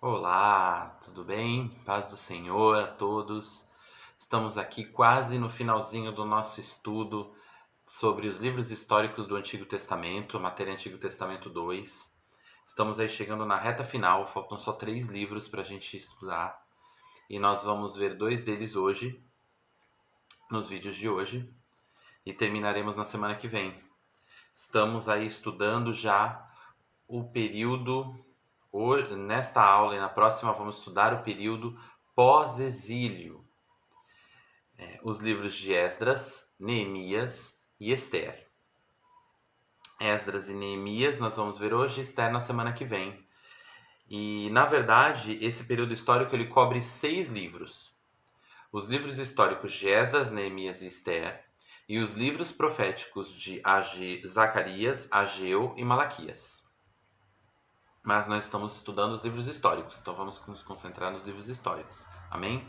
Olá, tudo bem? Paz do Senhor a todos. Estamos aqui quase no finalzinho do nosso estudo sobre os livros históricos do Antigo Testamento, a matéria Antigo Testamento 2. Estamos aí chegando na reta final, faltam só 3 livros para a gente estudar e nós vamos ver 2 deles hoje, nos vídeos de hoje, e terminaremos na semana que vem. Estamos aí estudando já o período. Nesta aula e na próxima vamos estudar o período pós-exílio, os livros de Esdras, Neemias e Esther. Esdras e Neemias nós vamos ver hoje, Esther na semana que vem. E, na verdade, esse período histórico ele cobre 6 livros. Os livros históricos de Esdras, Neemias e Esther, e os livros proféticos de Zacarias, Ageu e Malaquias. Mas nós estamos estudando os livros históricos, então vamos nos concentrar nos livros históricos. Amém?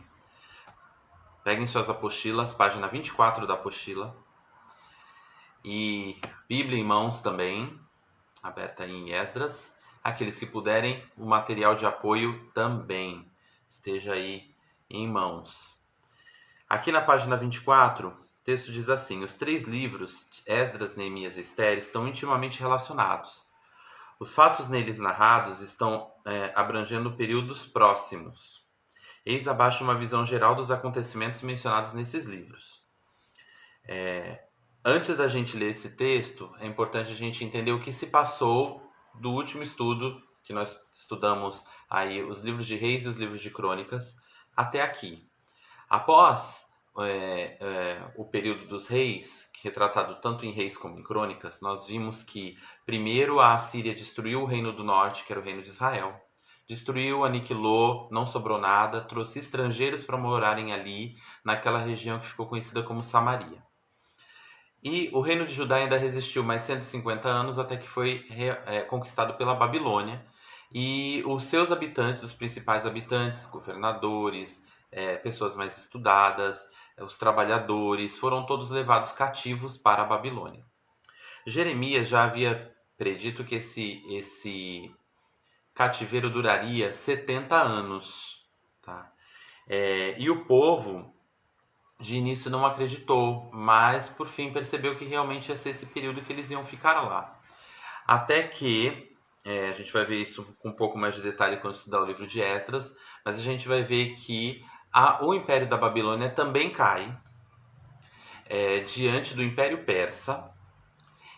Peguem suas apostilas, página 24 da apostila. E Bíblia em mãos também, aberta em Esdras. Aqueles que puderem, o material de apoio também esteja aí em mãos. Aqui na página 24, o texto diz assim: os 3 livros, Esdras, Neemias e Esther, estão intimamente relacionados. Os fatos neles narrados estão abrangendo períodos próximos. Eis abaixo uma visão geral dos acontecimentos mencionados nesses livros. Antes da gente ler esse texto, é importante a gente entender o que se passou do último estudo, que nós estudamos aí os livros de Reis e os livros de Crônicas, até aqui. Após o período dos reis, retratado tanto em Reis como em Crônicas, nós vimos que primeiro a Assíria destruiu o reino do norte, que era o reino de Israel. Destruiu, aniquilou, não sobrou nada, trouxe estrangeiros para morarem ali, naquela região que ficou conhecida como Samaria. E o reino de Judá ainda resistiu mais 150 anos até que foi conquistado pela Babilônia. E os seus habitantes, os principais habitantes, governadores, pessoas mais estudadas, os trabalhadores, foram todos levados cativos para a Babilônia. Jeremias já havia predito que esse cativeiro duraria 70 anos. Tá? E o povo de início não acreditou, mas por fim percebeu que realmente ia ser esse período que eles iam ficar lá. Até que, a gente vai ver isso com um pouco mais de detalhe quando estudar o livro de Esdras, mas a gente vai ver que o Império da Babilônia também cai diante do Império Persa,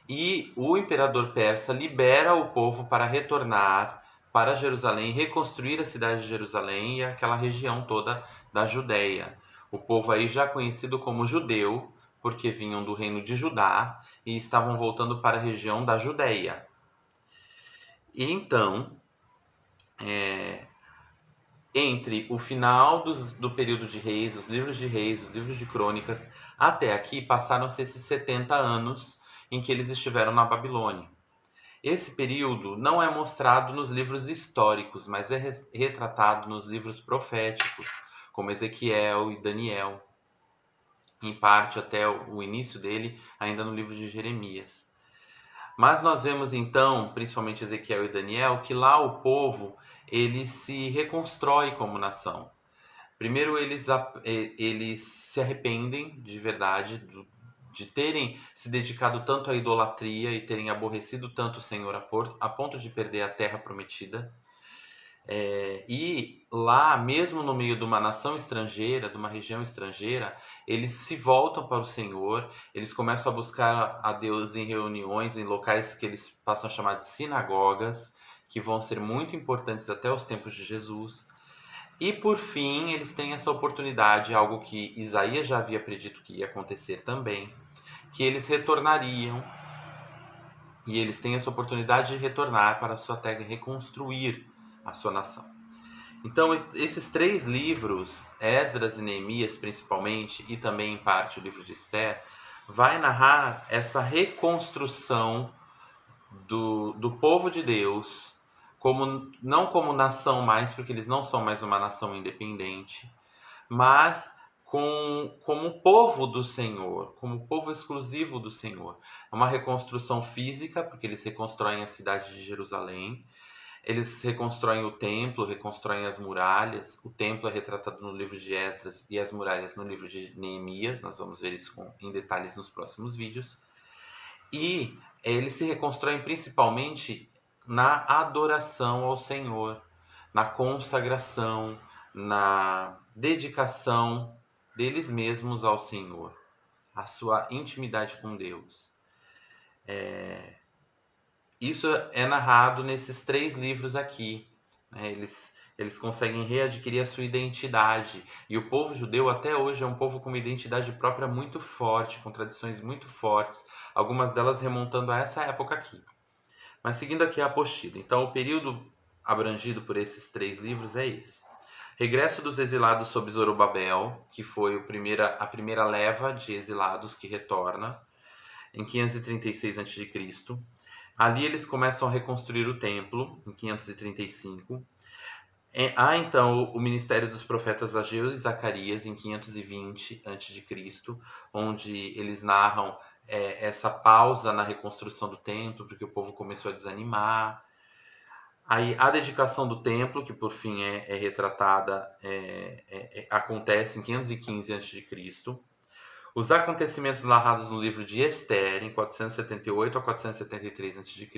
e o imperador persa libera o povo para retornar para Jerusalém, reconstruir a cidade de Jerusalém e aquela região toda da Judéia. O povo aí já conhecido como judeu, porque vinham do reino de Judá e estavam voltando para a região da Judéia. E então, entre o final do período de Reis, os livros de Crônicas, até aqui passaram-se esses 70 anos em que eles estiveram na Babilônia. Esse período não é mostrado nos livros históricos, mas é retratado nos livros proféticos, como Ezequiel e Daniel, em parte até o início dele, ainda no livro de Jeremias. Mas nós vemos então, principalmente Ezequiel e Daniel, que lá o povo ele se reconstrói como nação. Primeiro eles se arrependem de verdade de terem se dedicado tanto à idolatria e terem aborrecido tanto o Senhor a ponto de perder a terra prometida. E lá, mesmo no meio de uma nação estrangeira, de uma região estrangeira, eles se voltam para o Senhor, eles começam a buscar a Deus em reuniões, em locais que eles passam a chamar de sinagogas, que vão ser muito importantes até os tempos de Jesus. E por fim, eles têm essa oportunidade, algo que Isaías já havia predito que ia acontecer também, que eles retornariam, e eles têm essa oportunidade de retornar para a sua terra e reconstruir a sua nação. Então, esses 3 livros, Esdras e Neemias principalmente, e também em parte o livro de Esther, vai narrar essa reconstrução do povo de Deus, não como nação mais, porque eles não são mais uma nação independente, mas como povo do Senhor, como povo exclusivo do Senhor. É uma reconstrução física, porque eles reconstroem a cidade de Jerusalém, Eles reconstroem o templo, reconstroem as muralhas. O templo é retratado no livro de Esdras e as muralhas no livro de Neemias. Nós vamos ver isso em detalhes nos próximos vídeos. E eles se reconstroem principalmente na adoração ao Senhor, na consagração, na dedicação deles mesmos ao Senhor, a sua intimidade com Deus. Isso é narrado nesses 3 livros aqui, né? Eles conseguem readquirir a sua identidade. E o povo judeu até hoje é um povo com uma identidade própria muito forte, com tradições muito fortes, algumas delas remontando a essa época aqui. Mas seguindo aqui a apostila, então o período abrangido por esses 3 livros é esse. Regresso dos exilados sob Zorobabel, que foi a primeira leva de exilados que retorna, em 536 a.C. Ali eles começam a reconstruir o templo, em 535. Há então o ministério dos profetas Ageu e Zacarias, em 520 a.C., onde eles narram essa pausa na reconstrução do templo, porque o povo começou a desanimar. Aí a dedicação do templo, que por fim é retratada, acontece em 515 a.C., os acontecimentos narrados no livro de Ester, em 478 a 473 a.C.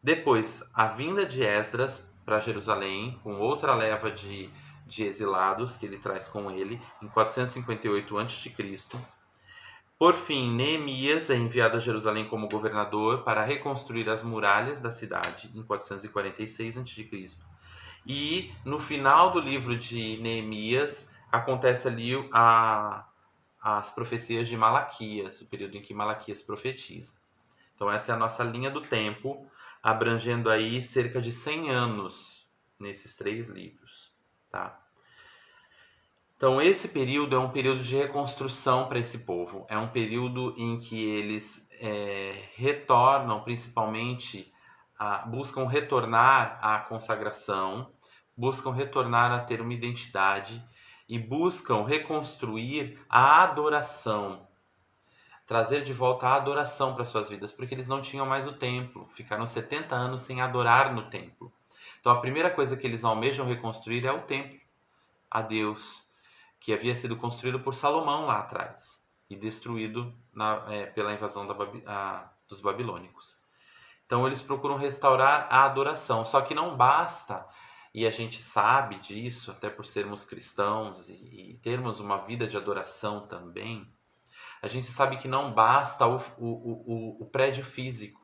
Depois, a vinda de Esdras para Jerusalém, com outra leva de exilados que ele traz com ele, em 458 a.C. Por fim, Neemias é enviado a Jerusalém como governador para reconstruir as muralhas da cidade, em 446 a.C. E no final do livro de Neemias, acontece ali as profecias de Malaquias, o período em que Malaquias profetiza. Então essa é a nossa linha do tempo, abrangendo aí cerca de 100 anos nesses 3 livros, tá? Então esse período é um período de reconstrução para esse povo, é um período em que eles retornam principalmente, buscam retornar à consagração, buscam retornar a ter uma identidade e buscam reconstruir a adoração, trazer de volta a adoração para suas vidas, porque eles não tinham mais o templo, ficaram 70 anos sem adorar no templo. Então a primeira coisa que eles almejam reconstruir é o templo a Deus, que havia sido construído por Salomão lá atrás e destruído pela invasão dos babilônicos. Então eles procuram restaurar a adoração, só que não basta, e a gente sabe disso, até por sermos cristãos e termos uma vida de adoração também, a gente sabe que não basta o prédio físico.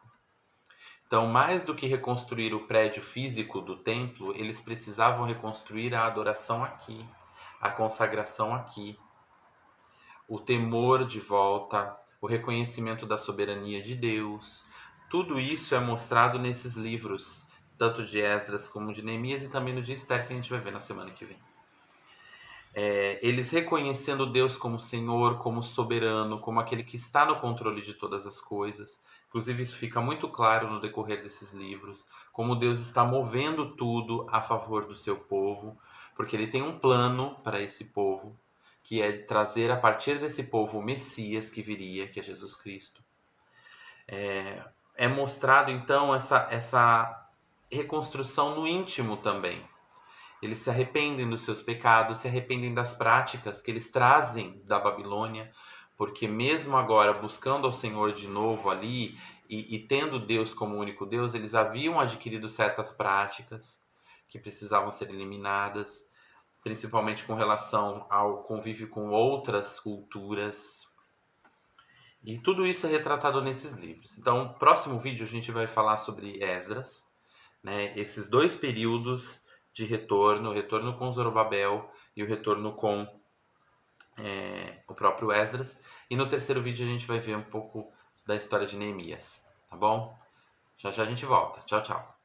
Então, mais do que reconstruir o prédio físico do templo, eles precisavam reconstruir a adoração aqui, a consagração aqui, o temor de volta, o reconhecimento da soberania de Deus. Tudo isso é mostrado nesses livros, tanto de Esdras como de Neemias e também no de Ester, que a gente vai ver na semana que vem. Eles reconhecendo Deus como Senhor, como soberano, como aquele que está no controle de todas as coisas. Inclusive isso fica muito claro no decorrer desses livros, como Deus está movendo tudo a favor do seu povo, porque ele tem um plano para esse povo, que é trazer a partir desse povo o Messias que viria, que é Jesus Cristo. É mostrado então essa reconstrução no íntimo também. Eles se arrependem dos seus pecados, se arrependem das práticas que eles trazem da Babilônia, porque mesmo agora buscando ao Senhor de novo ali e tendo Deus como único Deus, eles haviam adquirido certas práticas que precisavam ser eliminadas, principalmente com relação ao convívio com outras culturas. E tudo isso é retratado nesses livros. Então, no próximo vídeo a gente vai falar sobre Esdras, né? Esses 2 períodos de retorno, o retorno com Zorobabel e o retorno com o próprio Esdras. E no terceiro vídeo a gente vai ver um pouco da história de Neemias, tá bom? Já já a gente volta. Tchau, tchau.